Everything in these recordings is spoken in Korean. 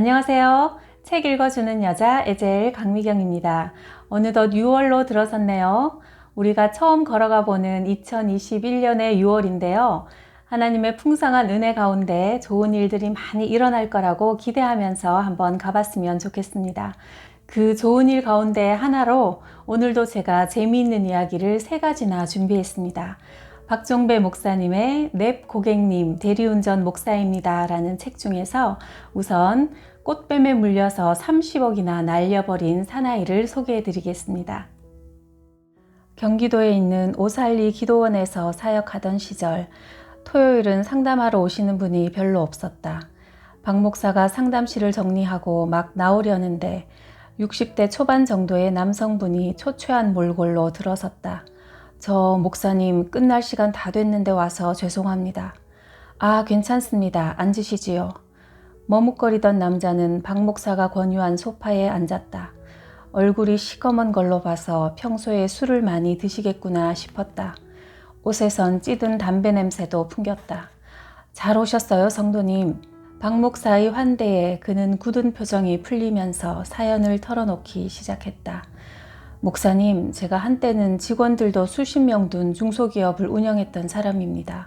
안녕하세요. 책 읽어주는 여자 에젤 강미경입니다. 어느덧 6월로 들어섰네요. 우리가 처음 걸어가 보는 2021년의 6월인데요. 하나님의 풍성한 은혜 가운데 좋은 일들이 많이 일어날 거라고 기대하면서 한번 가봤으면 좋겠습니다. 그 좋은 일 가운데 하나로 오늘도 제가 재미있는 이야기를 3가지나 준비했습니다. 박종배 목사님의 넵 고객님 대리운전 목사입니다 라는 책 중에서 우선 꽃뱀에 물려서 30억이나 날려버린 사나이를 소개해 드리겠습니다. 경기도에 있는 오살리 기도원에서 사역하던 시절 토요일은 상담하러 오시는 분이 별로 없었다. 박 목사가 상담실을 정리하고 막 나오려는데 60대 초반 정도의 남성분이 초췌한 몰골로 들어섰다. 저 목사님 끝날 시간 다 됐는데 와서 죄송합니다. 아, 괜찮습니다. 앉으시지요. 머뭇거리던 남자는 박 목사가 권유한 소파에 앉았다. 얼굴이 시커먼 걸로 봐서 평소에 술을 많이 드시겠구나 싶었다. 옷에선 찌든 담배 냄새도 풍겼다. 잘 오셨어요, 성도님. 박 목사의 환대에 그는 굳은 표정이 풀리면서 사연을 털어놓기 시작했다. 목사님, 제가 한때는 직원들도 수십 명 둔 중소기업을 운영했던 사람입니다.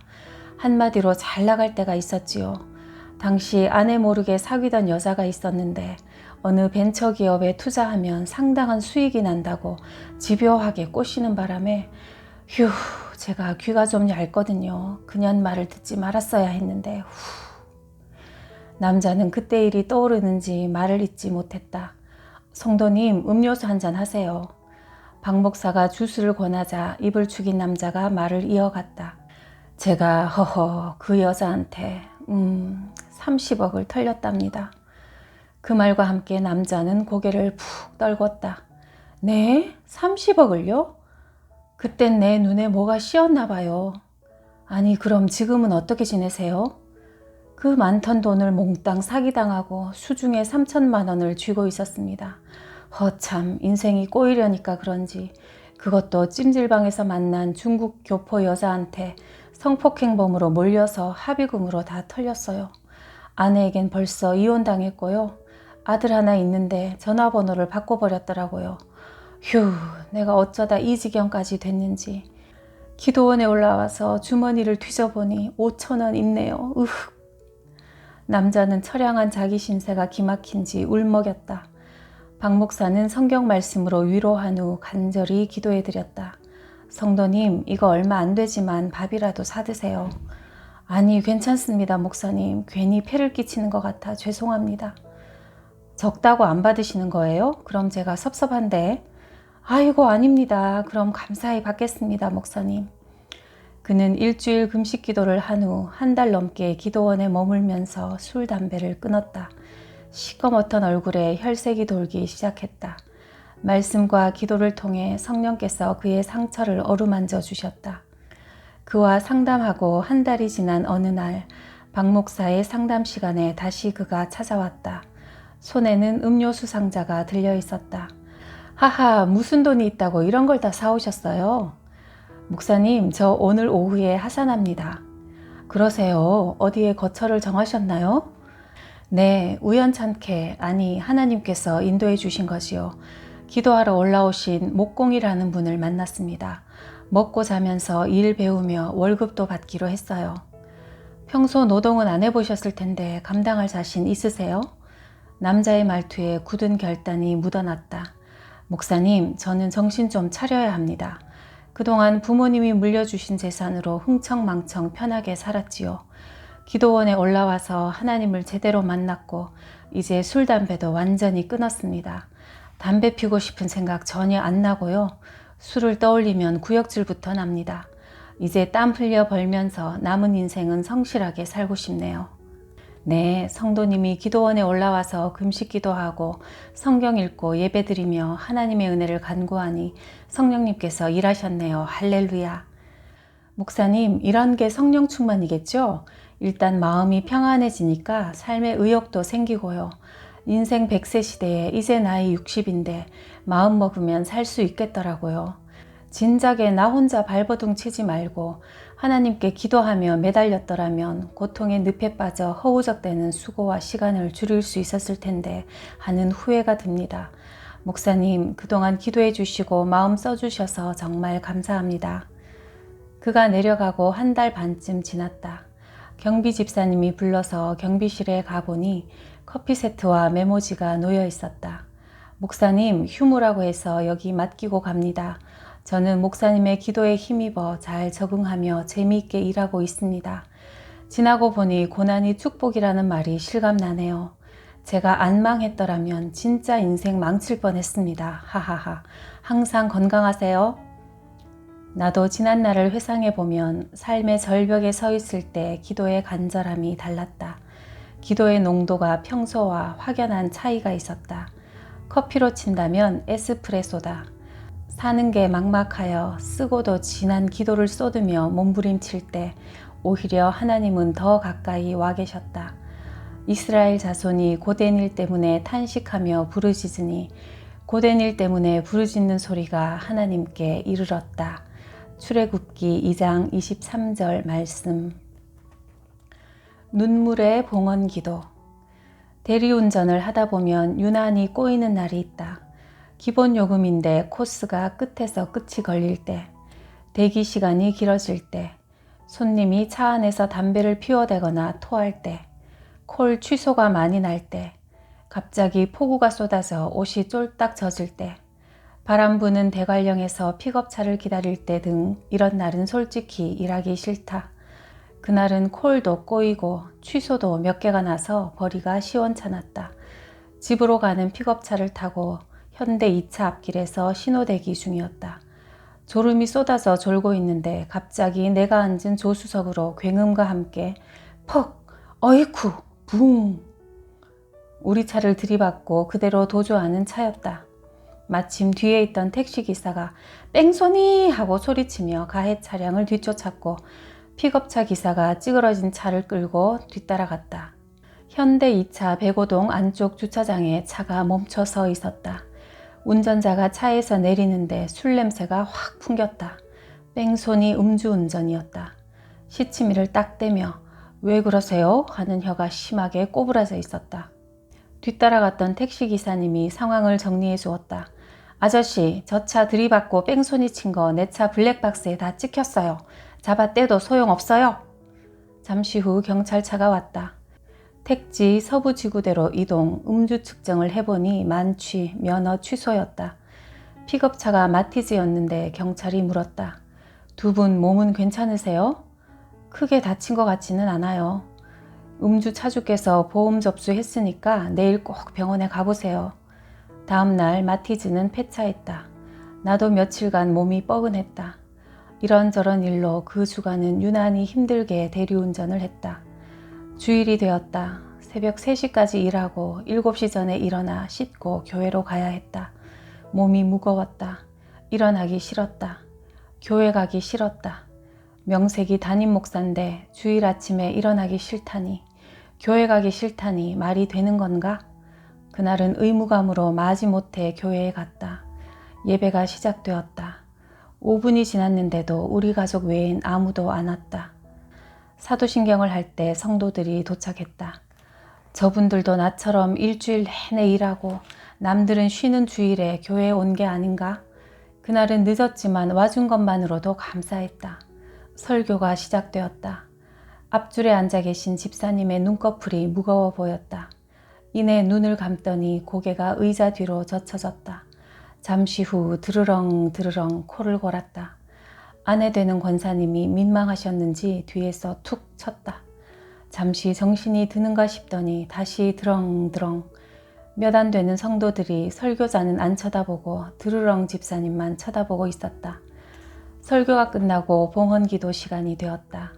한마디로 잘 나갈 때가 있었지요. 당시 아내 모르게 사귀던 여자가 있었는데 어느 벤처기업에 투자하면 상당한 수익이 난다고 집요하게 꼬시는 바람에 휴, 제가 귀가 좀 얇거든요. 그년 말을 듣지 말았어야 했는데 남자는 그때 일이 떠오르는지 말을 잇지 못했다. 성도님, 음료수 한잔 하세요. 박 목사가 주스를 권하자 입을 축인 남자가 말을 이어갔다. 제가 그 여자한테 30억을 털렸답니다. 그 말과 함께 남자는 고개를 푹 떨궜다. 네? 30억을요? 그땐 내 눈에 뭐가 씌었나 봐요. 아니, 그럼 지금은 어떻게 지내세요? 그 많던 돈을 몽땅 사기당하고 수중에 3천만 원을 쥐고 있었습니다. 허참, 인생이 꼬이려니까 그런지 그것도 찜질방에서 만난 중국 교포 여자한테 성폭행범으로 몰려서 합의금으로 다 털렸어요. 아내에겐 벌써 이혼당했고요. 아들 하나 있는데 전화번호를 바꿔버렸더라고요. 휴, 내가 어쩌다 이 지경까지 됐는지. 기도원에 올라와서 주머니를 뒤져보니 5천 원 있네요. 남자는 처량한 자기 신세가 기막힌지 울먹였다. 박 목사는 성경 말씀으로 위로한 후 간절히 기도해드렸다. 성도님, 이거 얼마 안 되지만 밥이라도 사드세요. 아니, 괜찮습니다, 목사님. 괜히 폐를 끼치는 것 같아 죄송합니다. 적다고 안 받으시는 거예요? 그럼 제가 섭섭한데. 아이고, 아닙니다. 그럼 감사히 받겠습니다, 목사님. 그는 일주일 금식 기도를 한 후 1달 넘게 기도원에 머물면서 술, 담배를 끊었다. 시꺼멓던 얼굴에 혈색이 돌기 시작했다. 말씀과 기도를 통해 성령께서 그의 상처를 어루만져 주셨다. 그와 상담하고 1달이 지난 어느 날 박 목사의 상담 시간에 다시 그가 찾아왔다. 손에는 음료수 상자가 들려 있었다. 하하, 무슨 돈이 있다고 이런 걸 다 사오셨어요? 목사님, 저 오늘 오후에 하산합니다. 그러세요? 어디에 거처를 정하셨나요? 네, 우연찮게, 아니 하나님께서 인도해 주신 것이요. 기도하러 올라오신 목공이라는 분을 만났습니다. 먹고 자면서 일 배우며 월급도 받기로 했어요. 평소 노동은 안 해보셨을 텐데 감당할 자신 있으세요? 남자의 말투에 굳은 결단이 묻어났다. 목사님, 저는 정신 좀 차려야 합니다. 그동안 부모님이 물려주신 재산으로 흥청망청 편하게 살았지요. 기도원에 올라와서 하나님을 제대로 만났고 이제 술, 담배도 완전히 끊었습니다. 담배 피고 싶은 생각 전혀 안 나고요. 술을 떠올리면 구역질부터 납니다. 이제 땀 흘려 벌면서 남은 인생은 성실하게 살고 싶네요. 네, 성도님이 기도원에 올라와서 금식 기도하고 성경 읽고 예배드리며 하나님의 은혜를 간구하니 성령님께서 일하셨네요. 할렐루야. 목사님, 이런 게 성령 충만이겠죠? 일단 마음이 평안해지니까 삶의 의욕도 생기고요. 인생 100세 시대에 이제 나이 60인데 마음 먹으면 살 수 있겠더라고요. 진작에 나 혼자 발버둥 치지 말고 하나님께 기도하며 매달렸더라면 고통의 늪에 빠져 허우적대는 수고와 시간을 줄일 수 있었을 텐데 하는 후회가 듭니다. 목사님, 그동안 기도해 주시고 마음 써주셔서 정말 감사합니다. 그가 내려가고 한 달 반쯤 지났다. 경비 집사님이 불러서 경비실에 가보니 커피 세트와 메모지가 놓여 있었다. 목사님, 휴무라고 해서 여기 맡기고 갑니다. 저는 목사님의 기도에 힘입어 잘 적응하며 재미있게 일하고 있습니다. 지나고 보니 고난이 축복이라는 말이 실감나네요. 제가 안 망했더라면 진짜 인생 망칠 뻔했습니다. 하하하. 항상 건강하세요. 나도 지난날을 회상해보면 삶의 절벽에 서 있을 때 기도의 간절함이 달랐다. 기도의 농도가 평소와 확연한 차이가 있었다. 커피로 친다면 에스프레소다. 사는 게 막막하여 쓰고도 진한 기도를 쏟으며 몸부림칠 때 오히려 하나님은 더 가까이 와 계셨다. 이스라엘 자손이 고된 일 때문에 탄식하며 부르짖으니 고된 일 때문에 부르짖는 소리가 하나님께 이르렀다. 출애굽기 2장 23절 말씀. 눈물의 봉헌기도. 대리운전을 하다 보면 유난히 꼬이는 날이 있다. 기본 요금인데 코스가 끝에서 끝이 걸릴 때, 대기 시간이 길어질 때, 손님이 차 안에서 담배를 피워대거나 토할 때, 콜 취소가 많이 날 때, 갑자기 폭우가 쏟아져 옷이 쫄딱 젖을 때, 바람 부는 대관령에서 픽업차를 기다릴 때 등 이런 날은 솔직히 일하기 싫다. 그날은 콜도 꼬이고 취소도 몇 개가 나서 벌이가 시원찮았다. 집으로 가는 픽업차를 타고 현대 2차 앞길에서 신호대기 중이었다. 졸음이 쏟아져 졸고 있는데 갑자기 내가 앉은 조수석으로 굉음과 함께 퍽! 어이쿠! 붕! 우리 차를 들이받고 그대로 도주하는 차였다. 마침 뒤에 있던 택시기사가 뺑소니! 하고 소리치며 가해 차량을 뒤쫓았고 픽업차 기사가 찌그러진 차를 끌고 뒤따라갔다. 현대 2차 백오동 안쪽 주차장에 차가 멈춰 서 있었다. 운전자가 차에서 내리는데 술 냄새가 확 풍겼다. 뺑소니 음주운전이었다. 시치미를 딱 떼며 왜 그러세요? 하는 혀가 심하게 꼬부라져 있었다. 뒤따라갔던 택시기사님이 상황을 정리해 주었다. 아저씨, 저 차 들이받고 뺑소니 친 거 내 차 블랙박스에 다 찍혔어요. 잡아떼도 소용없어요. 잠시 후 경찰차가 왔다. 택지 서부지구대로 이동, 음주 측정을 해보니 만취, 면허 취소였다. 픽업차가 마티즈였는데 경찰이 물었다. 두 분 몸은 괜찮으세요? 크게 다친 것 같지는 않아요. 음주 차주께서 보험 접수했으니까 내일 꼭 병원에 가보세요. 다음 날 마티즈는 폐차했다. 나도 며칠간 몸이 뻐근했다. 이런저런 일로 그 주간은 유난히 힘들게 대리운전을 했다. 주일이 되었다. 새벽 3시까지 일하고 7시 전에 일어나 씻고 교회로 가야 했다. 몸이 무거웠다. 일어나기 싫었다. 교회 가기 싫었다. 명색이 담임 목사인데 주일 아침에 일어나기 싫다니, 교회 가기 싫다니 말이 되는 건가? 그날은 의무감으로 마지못해 교회에 갔다. 예배가 시작되었다. 5분이 지났는데도 우리 가족 외엔 아무도 안 왔다. 사도신경을 할 때 성도들이 도착했다. 저분들도 나처럼 일주일 내내 일하고 남들은 쉬는 주일에 교회에 온 게 아닌가? 그날은 늦었지만 와준 것만으로도 감사했다. 설교가 시작되었다. 앞줄에 앉아 계신 집사님의 눈꺼풀이 무거워 보였다. 이내 눈을 감더니 고개가 의자 뒤로 젖혀졌다. 잠시 후 드르렁 드르렁 코를 골았다. 아내 되는 권사님이 민망하셨는지 뒤에서 툭 쳤다. 잠시 정신이 드는가 싶더니 다시 드렁드렁. 몇 안 되는 성도들이 설교자는 안 쳐다보고 드르렁 집사님만 쳐다보고 있었다. 설교가 끝나고 봉헌기도 시간이 되었다.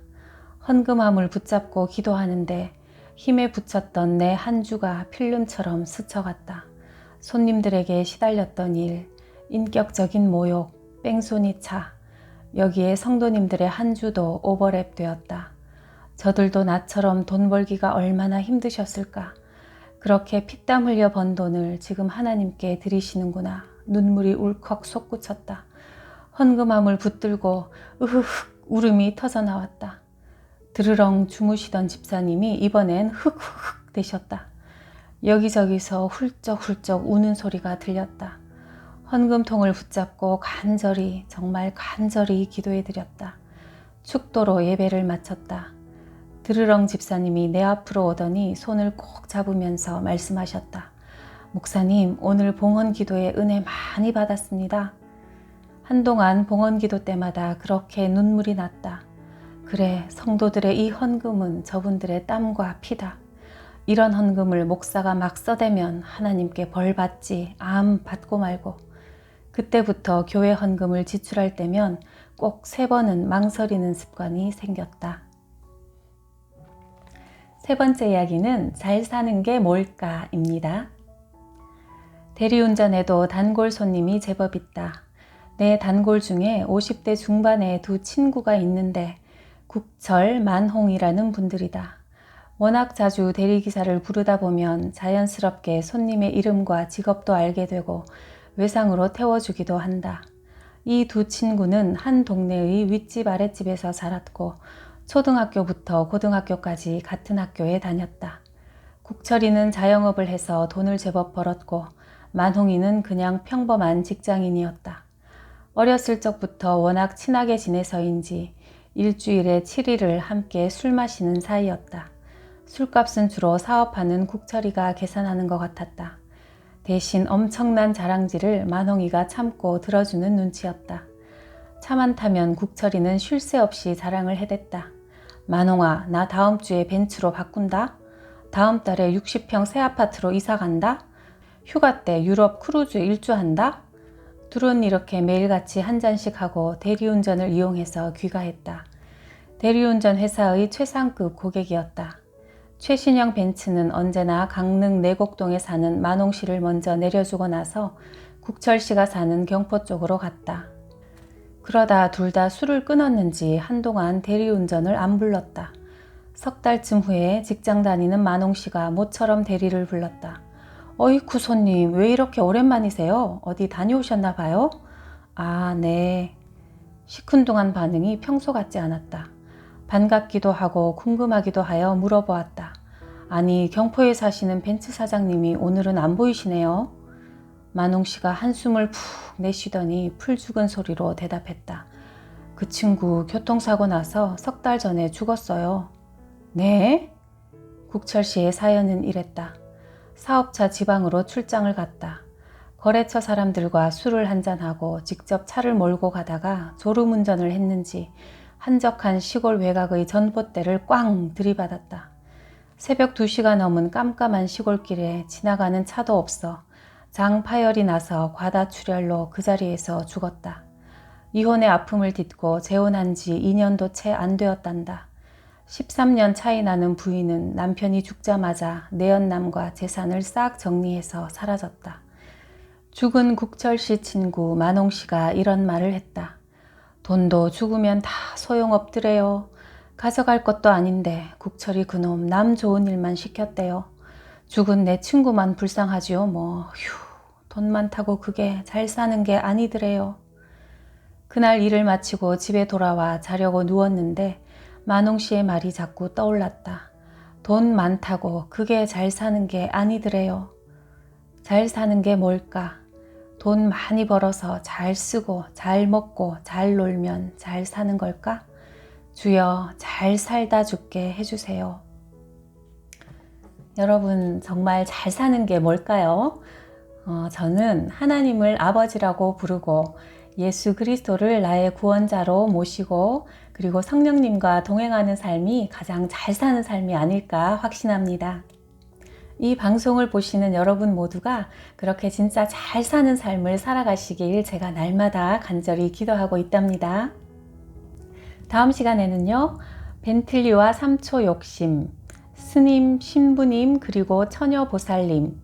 헌금함을 붙잡고 기도하는데 힘에 붙였던 내 한 주가 필름처럼 스쳐갔다. 손님들에게 시달렸던 일, 인격적인 모욕, 뺑소니 차, 여기에 성도님들의 한 주도 오버랩 되었다. 저들도 나처럼 돈 벌기가 얼마나 힘드셨을까. 그렇게 피땀 흘려 번 돈을 지금 하나님께 드리시는구나. 눈물이 울컥 솟구쳤다. 헌금함을 붙들고 으흐흑 울음이 터져 나왔다. 드르렁 주무시던 집사님이 이번엔 흑흑흑 대셨다. 여기저기서 훌쩍훌쩍 우는 소리가 들렸다. 헌금통을 붙잡고 간절히 정말 간절히 기도해드렸다. 축도로 예배를 마쳤다. 드르렁 집사님이 내 앞으로 오더니 손을 꼭 잡으면서 말씀하셨다. 목사님, 오늘 봉헌 기도에 은혜 많이 받았습니다. 한동안 봉헌 기도 때마다 그렇게 눈물이 났다. 그래, 성도들의 이 헌금은 저분들의 땀과 피다. 이런 헌금을 목사가 막 써대면 하나님께 벌 받지, 암 받고 말고. 그때부터 교회 헌금을 지출할 때면 꼭 3번은 망설이는 습관이 생겼다. 3번째 이야기는 잘 사는 게 뭘까입니다. 대리운전에도 단골 손님이 제법 있다. 내 단골 중에 50대 중반의 2 친구가 있는데 국철, 만홍이라는 분들이다. 워낙 자주 대리기사를 부르다 보면 자연스럽게 손님의 이름과 직업도 알게 되고 외상으로 태워주기도 한다. 이 2 친구는 한 동네의 윗집 아랫집에서 살았고 초등학교부터 고등학교까지 같은 학교에 다녔다. 국철이는 자영업을 해서 돈을 제법 벌었고 만홍이는 그냥 평범한 직장인이었다. 어렸을 적부터 워낙 친하게 지내서인지 일주일에 7일을 함께 술 마시는 사이였다. 술값은 주로 사업하는 국철이가 계산하는 것 같았다. 대신 엄청난 자랑질을 만홍이가 참고 들어주는 눈치였다. 차 많다면 국철이는 쉴 새 없이 자랑을 해댔다. 만홍아, 나 다음 주에 벤츠로 바꾼다. 다음 달에 60평 새 아파트로 이사 간다. 휴가 때 유럽 크루즈 일주한다. 둘은 이렇게 매일같이 한 잔씩 하고 대리운전을 이용해서 귀가했다. 대리운전 회사의 최상급 고객이었다. 최신형 벤츠는 언제나 강릉 내곡동에 사는 만홍 씨를 먼저 내려주고 나서 국철 씨가 사는 경포 쪽으로 갔다. 그러다 둘 다 술을 끊었는지 한동안 대리운전을 안 불렀다. 3달쯤 후에 직장 다니는 만홍 씨가 모처럼 대리를 불렀다. 어이쿠 손님, 왜 이렇게 오랜만이세요? 어디 다녀오셨나 봐요? 아, 네. 시큰둥한 반응이 평소 같지 않았다. 반갑기도 하고 궁금하기도 하여 물어보았다. 아니, 경포에 사시는 벤츠 사장님이 오늘은 안 보이시네요. 만홍 씨가 한숨을 푹 내쉬더니 풀 죽은 소리로 대답했다. 그 친구 교통사고 나서 3달 전에 죽었어요. 네? 국철 씨의 사연은 이랬다. 사업차 지방으로 출장을 갔다. 거래처 사람들과 술을 한잔하고 직접 차를 몰고 가다가 졸음운전을 했는지 한적한 시골 외곽의 전봇대를 꽝 들이받았다. 새벽 2시가 넘은 깜깜한 시골길에 지나가는 차도 없어 장파열이 나서 과다출혈로 그 자리에서 죽었다. 이혼의 아픔을 딛고 재혼한 지 2년도 채 안 되었단다. 13년 차이 나는 부인은 남편이 죽자마자 내연남과 재산을 싹 정리해서 사라졌다. 죽은 국철 씨 친구 만홍 씨가 이런 말을 했다. 돈도 죽으면 다 소용없더래요. 가져갈 것도 아닌데 국철이 그놈 남 좋은 일만 시켰대요. 죽은 내 친구만 불쌍하지요 뭐. 휴, 돈 많다고 그게 잘 사는 게 아니더래요. 그날 일을 마치고 집에 돌아와 자려고 누웠는데 만홍 씨의 말이 자꾸 떠올랐다. 돈 많다고 그게 잘 사는 게 아니더래요. 잘 사는 게 뭘까? 돈 많이 벌어서 잘 쓰고 잘 먹고 잘 놀면 잘 사는 걸까? 주여 잘 살다 죽게 해주세요. 여러분 정말 잘 사는 게 뭘까요? 저는 하나님을 아버지라고 부르고 예수 그리스도를 나의 구원자로 모시고 그리고 성령님과 동행하는 삶이 가장 잘 사는 삶이 아닐까 확신합니다. 이 방송을 보시는 여러분 모두가 그렇게 진짜 잘 사는 삶을 살아가시길 제가 날마다 간절히 기도하고 있답니다. 다음 시간에는요, 벤틀리와 3초 욕심, 스님, 신부님, 그리고 처녀보살님,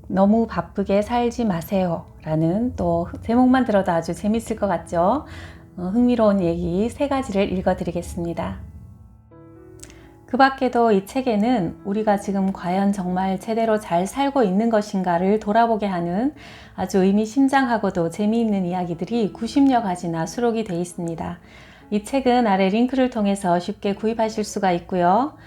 너무 바쁘게 살지 마세요 라는 또 제목만 들어도 아주 재밌을 것 같죠? 흥미로운 얘기 3가지를 읽어드리겠습니다. 그 밖에도 이 책에는 우리가 지금 과연 정말 제대로 잘 살고 있는 것인가를 돌아보게 하는 아주 의미심장하고도 재미있는 이야기들이 90여 가지나 수록이 되어 있습니다. 이 책은 아래 링크를 통해서 쉽게 구입하실 수가 있고요.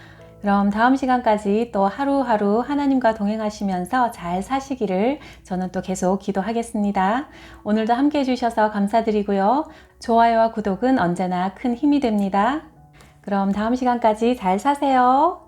그럼 다음 시간까지 또 하루하루 하나님과 동행하시면서 잘 사시기를 저는 또 계속 기도하겠습니다. 오늘도 함께 해주셔서 감사드리고요. 좋아요와 구독은 언제나 큰 힘이 됩니다. 그럼 다음 시간까지 잘 사세요.